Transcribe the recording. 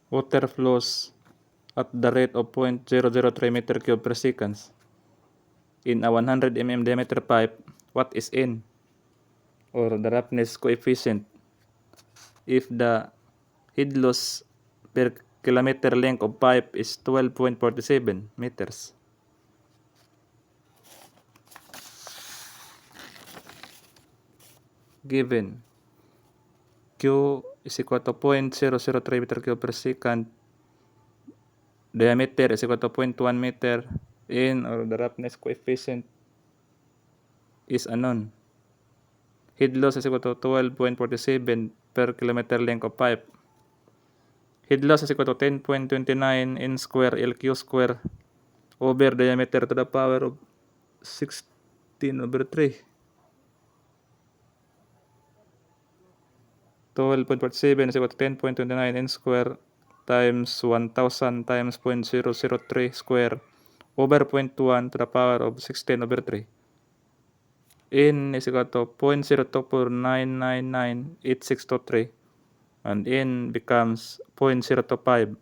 water flows at the rate of 0.003 meter cube per second in a 100 mm diameter pipe. What is N, or the roughness coefficient, if the head loss per kilometer length of pipe is 12.47 meters? Given Q is equal to 0.003 meter cube per second, diameter is equal to 0.1 meter, N, or the roughness coefficient, is unknown. Head loss is equal to 12.47 per kilometer length of pipe. Head loss is equal to 10.29 N square LQ square over diameter to the power of 16/3. 12.47 is equal to 10.29 N square times 1000 times 0.003 square over 0.1 to the power of 16/3. N is equal to 0.0249998623, and N becomes 0.025